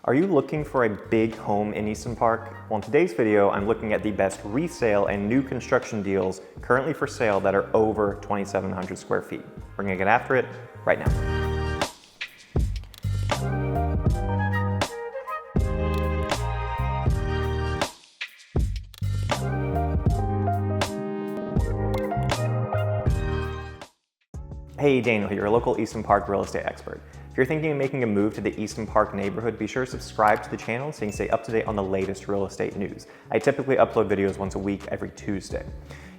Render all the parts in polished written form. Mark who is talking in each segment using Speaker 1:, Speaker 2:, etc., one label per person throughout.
Speaker 1: Are you looking for a big home in Easton Park? Well, in today's video, I'm looking at the best resale and new construction deals currently for sale that are over 2,700 square feet. We're gonna get after it right now. Hey, Daniel here, your local Easton Park real estate expert. If you're thinking of making a move to the Easton Park neighborhood, be sure to subscribe to the channel so you can stay up to date on the latest real estate news. I typically upload videos once a week every Tuesday.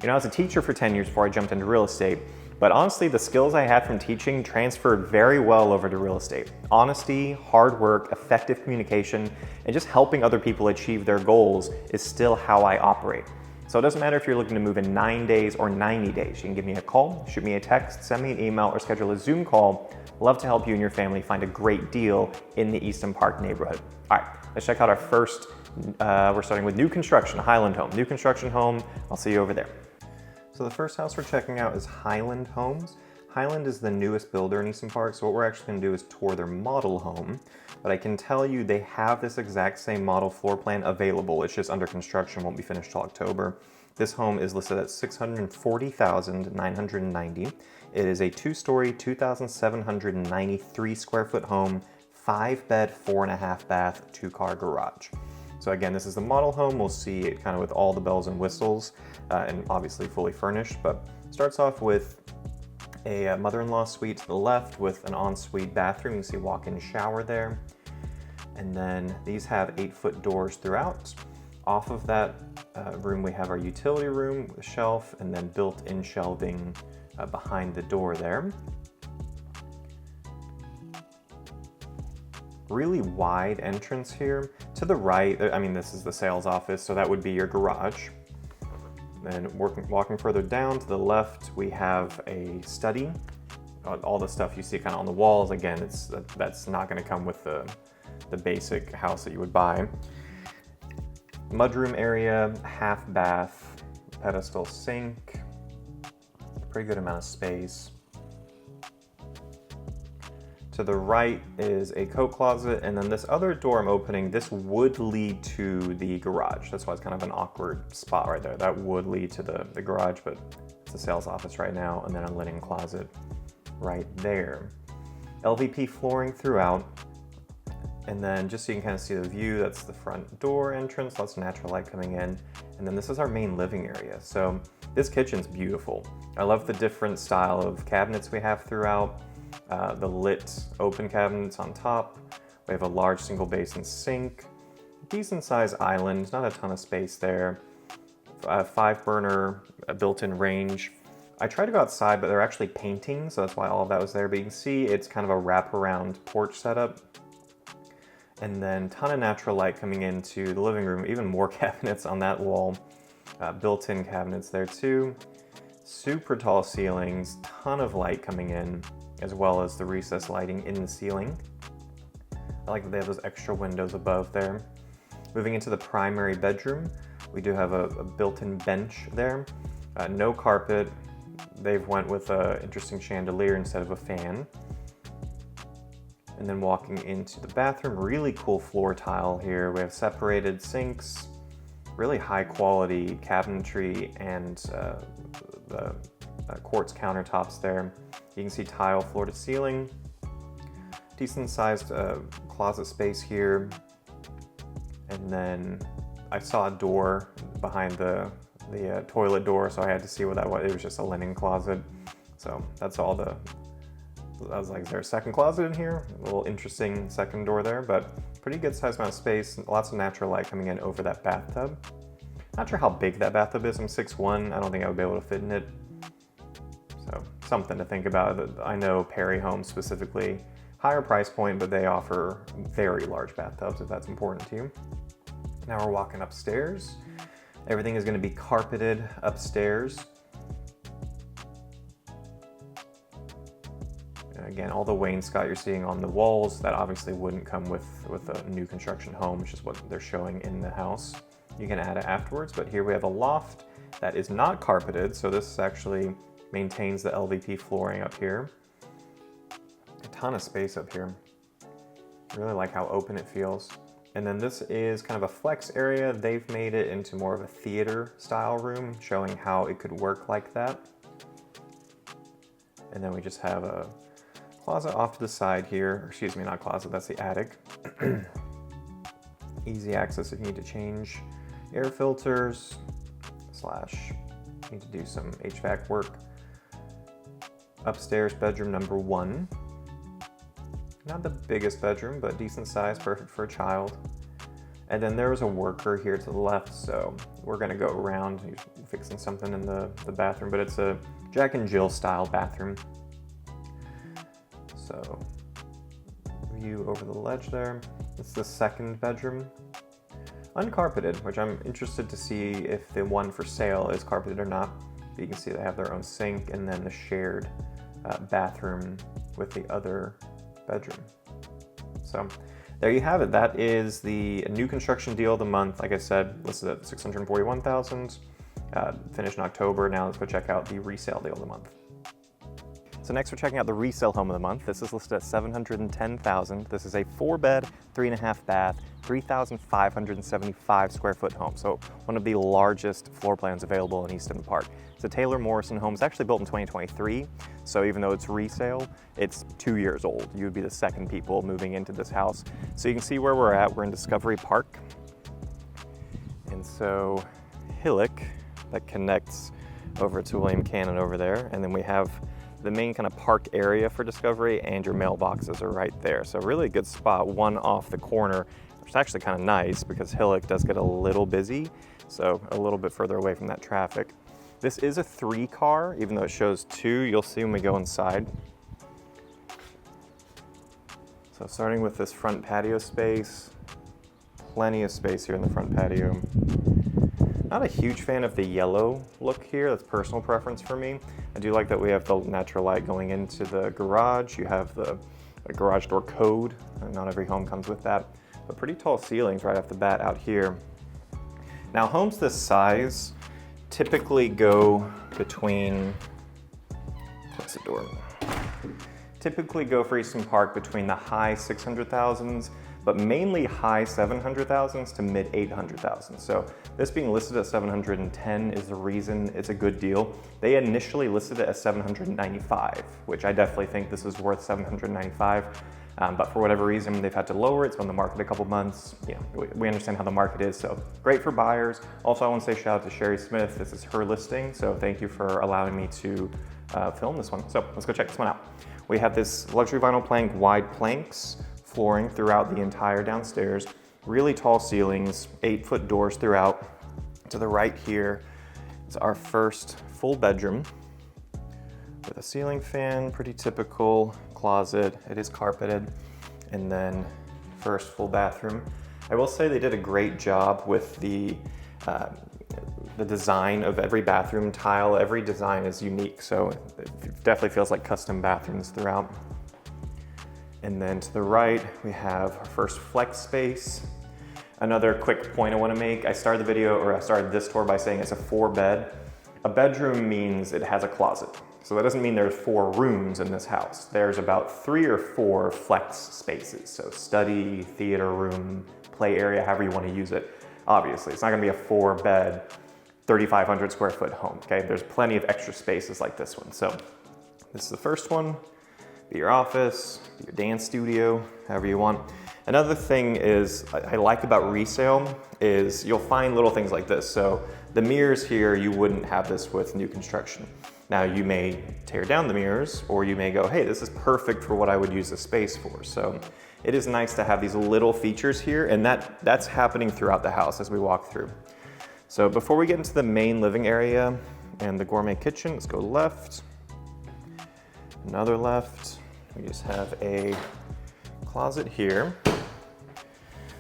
Speaker 1: You know, I was a teacher for 10 years before I jumped into real estate, but honestly, the skills I had from teaching transferred very well over to real estate. Honesty, hard work, effective communication, and just helping other people achieve their goals is still how I operate. So it doesn't matter if you're looking to move in 9 days or 90 days. You can give me a call, shoot me a text, send me an email, or schedule a Zoom call. Love to help you and your family find a great deal in the Easton Park neighborhood. All right, let's check out our first, we're starting with new construction, Highland home. New construction home, I'll see you over there. So the first house we're checking out is Highland Homes. Highland is the newest builder in Easton Park, so what we're actually gonna do is tour their model home. But I can tell you they have this exact same model floor plan available. It's just under construction, won't be finished till October. This home is listed at $640,990. It is a 2-story, 2,793 square foot home, 5-bed, 4.5 bath, 2-car garage. So again, this is the model home. We'll see it kind of with all the bells and whistles and obviously fully furnished, but starts off with a mother-in-law suite to the left with an ensuite bathroom. You can see walk-in shower there. And then these have 8-foot doors throughout. Off of that room, we have our utility room with a shelf and then built-in shelving behind the door there. Really wide entrance here. To the right, I mean, this is the sales office, so that would be your garage. Then walking further down to the left, we have a study. All the stuff you see kind of on the walls, again, that's not going to come with the basic house that you would buy. Mudroom area, half bath, pedestal sink, pretty good amount of space. To the right is a coat closet, and then this other door I'm opening, this would lead to the garage. That's why it's kind of an awkward spot right there. That would lead to the garage, but it's a sales office right now, and then a linen closet right there. LVP flooring throughout, and then just so you can kind of see the view, that's the front door entrance, lots of natural light coming in, and then this is our main living area. So this kitchen's beautiful. I love the different style of cabinets we have throughout. The lit open cabinets on top. We have a large single basin sink, decent sized island, not a ton of space there. 5-burner built-in range. I tried to go outside, but they're actually painting, so that's why all of that was there. But you can see it's kind of a wraparound porch setup. And then ton of natural light coming into the living room, even more cabinets on that wall. Built-in cabinets there too. Super tall ceilings, ton of light coming in, as well as the recessed lighting in the ceiling. I like that they have those extra windows above there. Moving into the primary bedroom, we do have a built-in bench there. No carpet. They've went with an interesting chandelier instead of a fan. And then walking into the bathroom, really cool floor tile here. We have separated sinks, really high quality cabinetry, and the quartz countertops there. You can see tile floor to ceiling. Decent sized closet space here. And then I saw a door behind the toilet door, so I had to see what that was. It was just a linen closet. So that's all I was like, is there a second closet in here? A little interesting second door there, but pretty good sized amount of space. Lots of natural light coming in over that bathtub. Not sure how big that bathtub is. I'm 6'1". I don't think I would be able to fit in it. So something to think about. I know Perry Homes specifically, higher price point, but they offer very large bathtubs if that's important to you. Now we're walking upstairs. Everything is going to be carpeted upstairs. Again, all the wainscot you're seeing on the walls, that obviously wouldn't come with a new construction home, which is what they're showing in the house. You can add it afterwards, but here we have a loft that is not carpeted, so this actually maintains the LVP flooring up here. A ton of space up here. Really like how open it feels. And then this is kind of a flex area. They've made it into more of a theater style room, showing how it could work like that. And then we just have a closet off to the side here. Or excuse me, not closet, that's the attic. Easy access if you need to change air filters, / need to do some HVAC work. Upstairs, bedroom number 1. Not the biggest bedroom, but decent size, perfect for a child. And then there was a worker here to the left, so we're gonna go around. He's fixing something in the bathroom, but it's a Jack and Jill style bathroom. So, view over the ledge there. It's the second bedroom. Uncarpeted, which I'm interested to see if the one for sale is carpeted or not. You can see they have their own sink and then the shared bathroom with the other bedroom. So there you have it. That is the new construction deal of the month. Like I said, listed at $641,000, finished in October. Now let's go check out the resale deal of the month. So next we're checking out the resale home of the month. This is listed at $710,000. This is a 4-bed, 3.5 bath, 3,575 square foot home. So one of the largest floor plans available in Easton Park. It's a Taylor Morrison home. It's actually built in 2023. So even though it's resale, it's 2 years old. You would be the second people moving into this house. So you can see where we're at. We're in Discovery Park. And so Hillock, that connects over to William Cannon over there. And then we have the main kind of park area for Discovery, and your mailboxes are right there. So really a good spot, one off the corner, which is actually kind of nice because Hillock does get a little busy, so a little bit further away from that traffic. This is a 3-car, even though it shows 2. You'll see when we go inside. So starting with this front patio space, plenty of space here in the front patio. Not a huge fan of the yellow look here. That's personal preference for me. I do like that we have the natural light going into the garage. You have the garage door code. Not every home comes with that, but pretty tall ceilings right off the bat out here. Now homes this size typically go between, what's the door? Typically go for Easton Park between the high 600,000s, but mainly high 700,000s to mid 800,000. So this being listed at 710 is the reason it's a good deal. They initially listed it as 795, which I definitely think this is worth 795. But for whatever reason, they've had to lower it. It's been on the market a couple months. Yeah, we understand how the market is, so great for buyers. Also, I want to say shout out to Sherry Smith. This is her listing, so thank you for allowing me to film this one. So let's go check this one out. We have this luxury vinyl plank, wide planks, flooring throughout the entire downstairs, really tall ceilings, 8-foot doors throughout. To the right here is our first full bedroom with a ceiling fan, pretty typical closet. It is carpeted, and then first full bathroom. I will say they did a great job with the design of every bathroom tile. Every design is unique, so it definitely feels like custom bathrooms throughout. And then to the right, we have our first flex space. Another quick point I want to make, I started this tour by saying it's a 4-bed. A bedroom means it has a closet. So that doesn't mean there's 4 rooms in this house. There's about 3 or 4 flex spaces. So study, theater room, play area, however you want to use it. Obviously, it's not going to be a 4-bed, 3,500 square foot home, okay? There's plenty of extra spaces like this one. So this is the first one. Be your office, be your dance studio, however you want. Another thing is I like about resale is you'll find little things like this. So the mirrors here, you wouldn't have this with new construction. Now you may tear down the mirrors, or you may go, hey, this is perfect for what I would use the space for. So it is nice to have these little features here, and that's happening throughout the house as we walk through. So before we get into the main living area and the gourmet kitchen, let's go left, another left. We just have a closet here,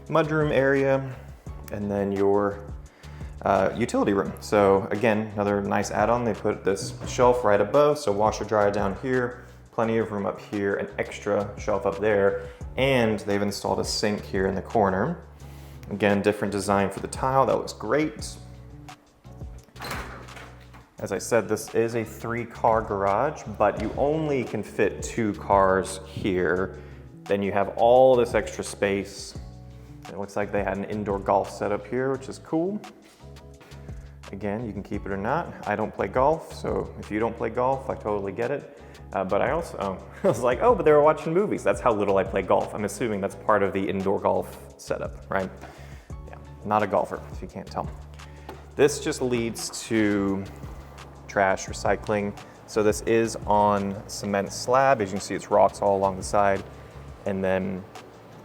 Speaker 1: mudroom area, and then your utility room. So again, another nice add-on. They put this shelf right above, so washer dryer down here, plenty of room up here, an extra shelf up there, and they've installed a sink here in the corner. Again, different design for the tile, that looks great. As I said, this is a 3-car garage, but you only can fit 2 cars here Then you have all this extra space. It looks like they had an indoor golf setup here, which is cool. Again, you can keep it or not. I don't play golf, so if you don't play golf, I totally get it. But I also, I was like, oh, but they were watching movies. That's how little I play golf. I'm assuming that's part of the indoor golf setup, right? Yeah, not a golfer, if you can't tell. This just leads to trash recycling. So this is on cement slab. As you can see, it's rocks all along the side. And then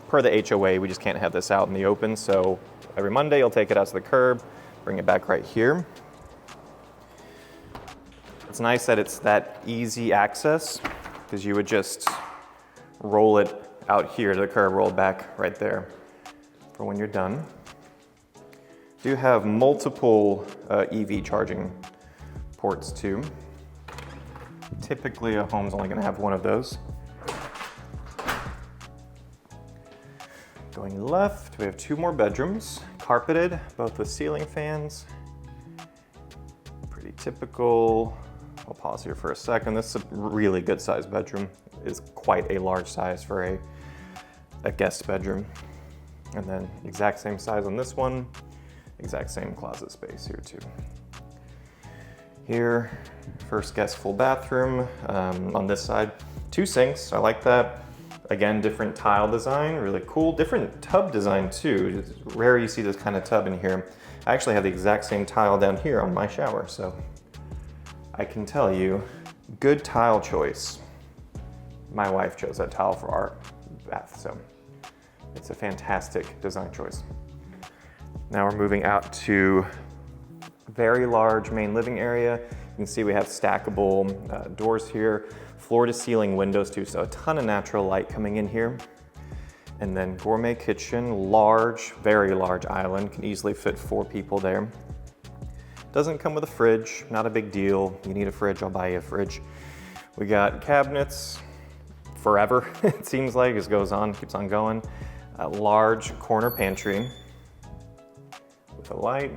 Speaker 1: per the HOA, we just can't have this out in the open. So every Monday, you'll take it out to the curb, bring it back right here. It's nice that it's that easy access, because you would just roll it out here to the curb, roll it back right there for when you're done. Do have multiple EV charging ports too. Typically a home's only gonna have one of those. Going left, we have 2 more bedrooms, carpeted, both with ceiling fans. Pretty typical. I'll pause here for a second. This is a really good sized bedroom. It's quite a large size for a guest bedroom. And then exact same size on this one, exact same closet space here too. Here, first guest full bathroom on this side. 2 sinks, I like that. Again, different tile design, really cool. Different tub design too. It's rare you see this kind of tub in here. I actually have the exact same tile down here on my shower, so I can tell you, good tile choice. My wife chose that tile for our bath, so it's a fantastic design choice. Now we're moving out to very large main living area. You can see we have stackable doors here, floor to ceiling windows too, so a ton of natural light coming in here. And then gourmet kitchen, large, very large island, can easily fit 4 people there. Doesn't come with a fridge, not a big deal. You need a fridge, I'll buy you a fridge. We got cabinets forever, it seems like, it goes on, keeps on going. A large corner pantry with a light.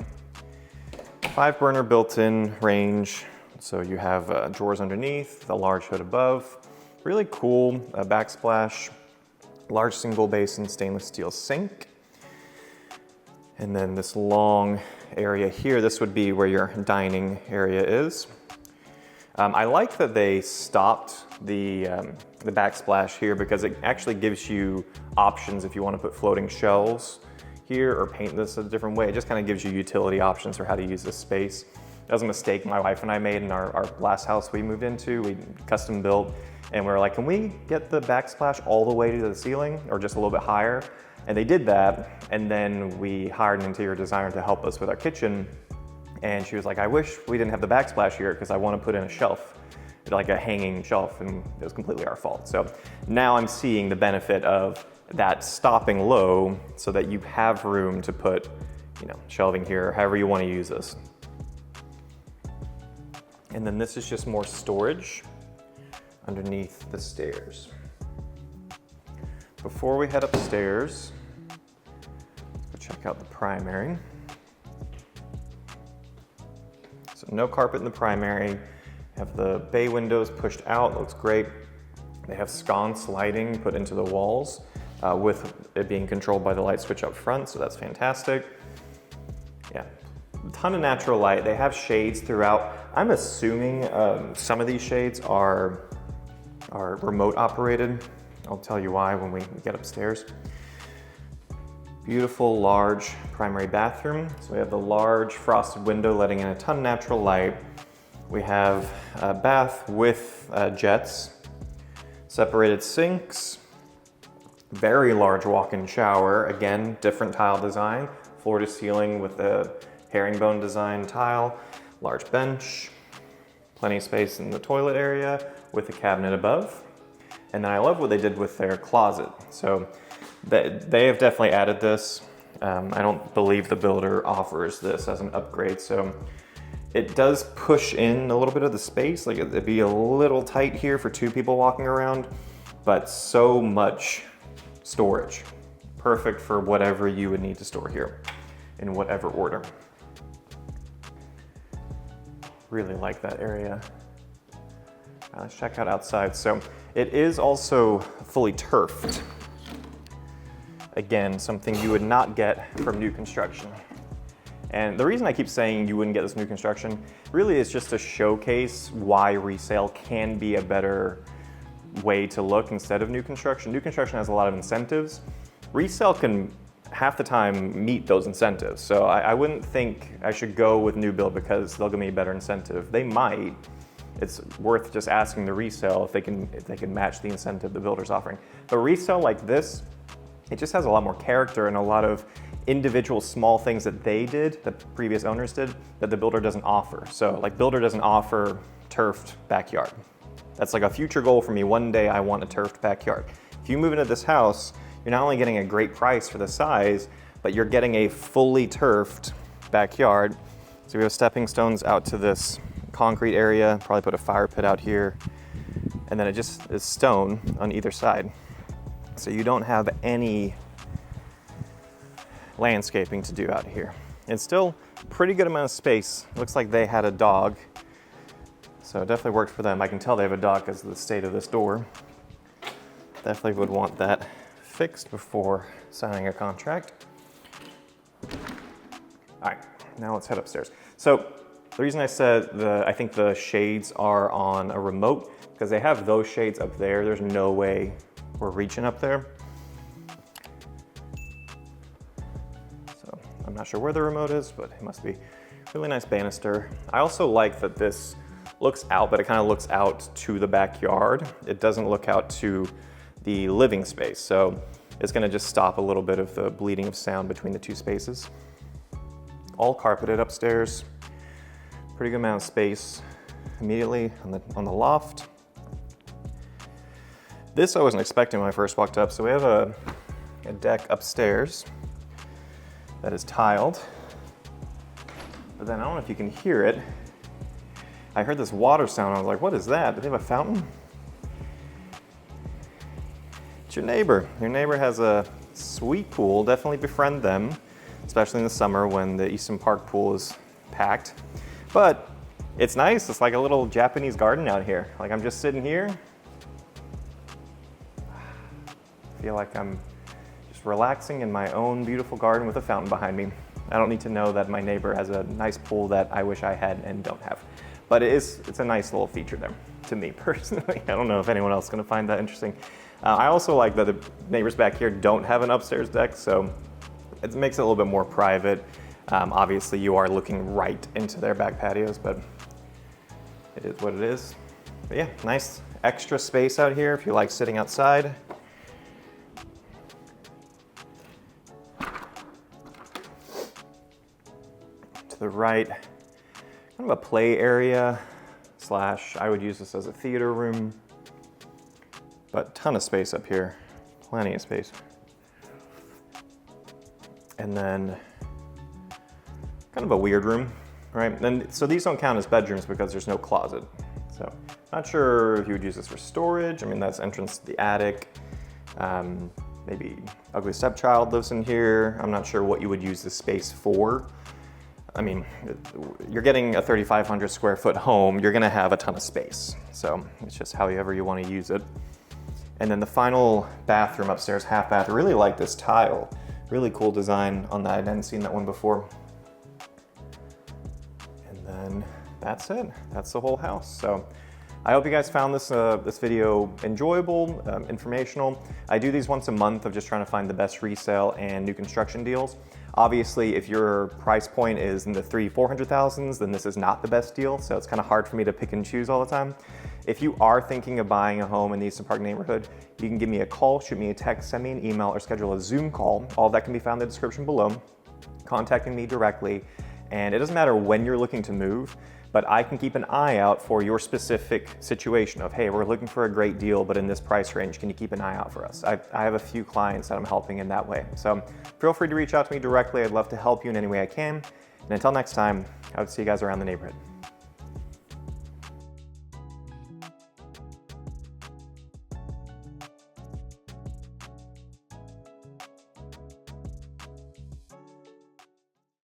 Speaker 1: 5-burner built-in range, so you have drawers underneath, the large hood above. Really cool backsplash, large single basin stainless steel sink. And then this long area here, this would be where your dining area is. I like that they stopped the backsplash here, because it actually gives you options if you want to put floating shelves here or paint this a different way. It just kind of gives you utility options for how to use this space. That was a mistake my wife and I made in our last house we moved into. We custom built, and we were like, can we get the backsplash all the way to the ceiling or just a little bit higher? And they did that, and then we hired an interior designer to help us with our kitchen, and she was like, I wish we didn't have the backsplash here because I want to put in a shelf, like a hanging shelf, and it was completely our fault. So now I'm seeing the benefit of that stopping low so that you have room to put, shelving here, however you want to use this. And then this is just more storage underneath the stairs. Before we head upstairs, let's go check out the primary. So no carpet in the primary. Have the bay windows pushed out, looks great. They have sconce lighting put into the walls with it being controlled by the light switch up front, so that's fantastic. Yeah, a ton of natural light. They have shades throughout. I'm assuming some of these shades are remote operated. I'll tell you why when we get upstairs. Beautiful large primary bathroom. So we have the large frosted window letting in a ton of natural light. We have a bath with jets, separated sinks, very large walk-in shower. Again, different tile design, floor to ceiling with the herringbone design tile, large bench, plenty of space in the toilet area with a cabinet above. And then I love what they did with their closet. So they have definitely added this. I don't believe the builder offers this as an upgrade. So it does push in a little bit of the space. Like it'd be a little tight here for 2 people walking around, but so much storage. Perfect for whatever you would need to store here in whatever order. Really like that area. Let's check out outside. So it is also fully turfed. Again, something you would not get from new construction. And the reason I keep saying you wouldn't get this new construction really is just to showcase why resale can be a better way to look instead of new construction. New construction has a lot of incentives. Resale can half the time meet those incentives. So I wouldn't think I should go with new build because they'll give me a better incentive. They might. It's worth just asking the resale if they can match the incentive the builder's offering. But resale like this, it just has a lot more character and a lot of individual small things that they did, that previous owners did, that the builder doesn't offer. So like builder doesn't offer turfed backyard. That's like a future goal for me. One day I want a turfed backyard. If you move into this house, you're not only getting a great price for the size, but you're getting a fully turfed backyard. So we have stepping stones out to this concrete area, probably put a fire pit out here, and then it just is stone on either side. So you don't have any landscaping to do out here. It's still pretty good amount of space. Looks like they had a dog, so it definitely worked for them. I can tell they have a dog because of the state of this door. Definitely would want that fixed before signing a contract. All right, now let's head upstairs. So the reason I said I think the shades are on a remote, because they have those shades up there. There's no way we're reaching up there. So I'm not sure where the remote is, but it must be really nice banister. I also like that this looks out, but it kind of looks out to the backyard. It doesn't look out to the living space. So it's gonna just stop a little bit of the bleeding of sound between the two spaces. All carpeted upstairs. Pretty good amount of space immediately on the loft. This I wasn't expecting when I first walked up. So we have a deck upstairs that is tiled. But then I don't know if you can hear it. I heard this water sound. I was like, what is that? Do they have a fountain? It's your neighbor. Your neighbor has a sweet pool. Definitely befriend them, especially in the summer when the Easton Park pool is packed. But it's nice. It's like a little Japanese garden out here. Like I'm just sitting here. I feel like I'm just relaxing in my own beautiful garden with a fountain behind me. I don't need to know that my neighbor has a nice pool that I wish I had and don't have. But it's a nice little feature there to me personally. I don't know if anyone else is gonna find that interesting. I also like that the neighbors back here don't have an upstairs deck, so it makes it a little bit more private. Obviously you are looking right into their back patios, but it is what it is. But yeah, nice extra space out here if you like sitting outside. To the right, kind of a play area / I would use this as a theater room, but ton of space up here, plenty of space. And then kind of a weird room, right? And so these don't count as bedrooms because there's no closet. So not sure if you would use this for storage. I mean, that's entrance to the attic. Maybe ugly stepchild lives in here. I'm not sure what you would use this space for. I mean, you're getting a 3,500 square foot home, you're gonna have a ton of space. So it's just however you wanna use it. And then the final bathroom upstairs, half bath, I really like this tile. Really cool design on that, I hadn't seen that one before. And then that's it, that's the whole house. So I hope you guys found this video enjoyable, informational. I do these once a month of just trying to find the best resale and new construction deals. Obviously, if your price point is in the $300,000-400,000s, then this is not the best deal. So it's kind of hard for me to pick and choose all the time. If you are thinking of buying a home in the Easton Park neighborhood, you can give me a call, shoot me a text, send me an email, or schedule a Zoom call. All of that can be found in the description below. Contacting me directly. And it doesn't matter when you're looking to move, but I can keep an eye out for your specific situation of, hey, we're looking for a great deal, but in this price range, can you keep an eye out for us? I have a few clients that I'm helping in that way. So feel free to reach out to me directly. I'd love to help you in any way I can. And until next time, I would see you guys around the neighborhood.